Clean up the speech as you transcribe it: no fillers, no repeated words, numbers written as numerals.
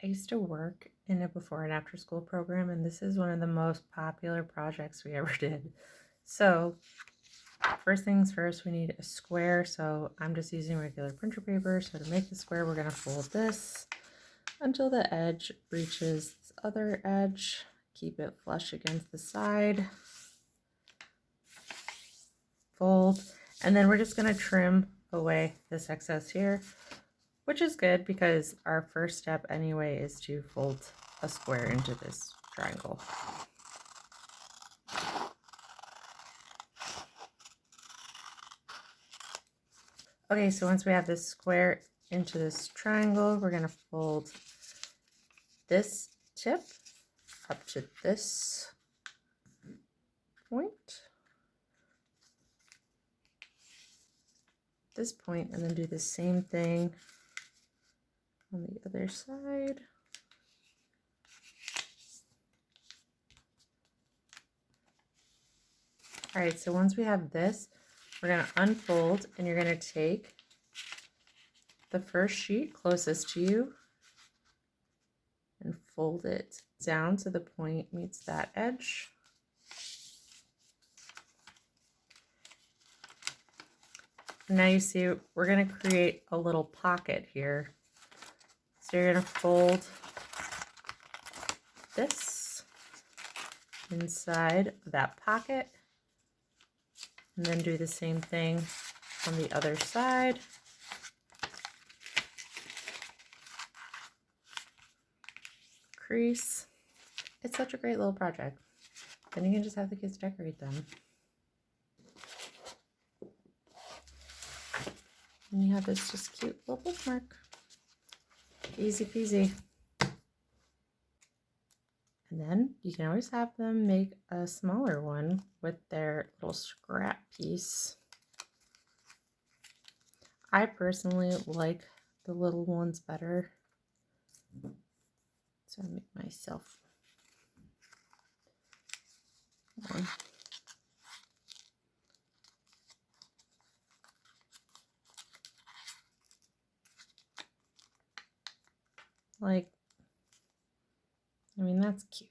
I used to work in a before and after school program, and this is one of the most popular projects we ever did. So first things first, we need a square. So I'm just using regular printer paper. So to make the square, we're going to fold this until the edge reaches this other edge. Keep it flush against the side. Fold. And then we're just going to trim away this excess here, which is good because our first step anyway is to fold a square into this triangle. Okay, so once we have this square into this triangle, we're going to fold this tip up to this point, and then do the same thing on the other side. All right, so once we have this, we're going to unfold, and you're going to take the first sheet closest to you and fold it down so the point meets that edge. Now you see we're going to create a little pocket here. So you're going to fold this inside of that pocket and then do the same thing on the other side. Crease. It's such a great little project. Then you can just have the kids decorate them. And you have this just cute little bookmark. Easy peasy. And then you can always have them make a smaller one with their little scrap piece. I personally like the little ones better. So I make myself one. Like, I mean, that's cute.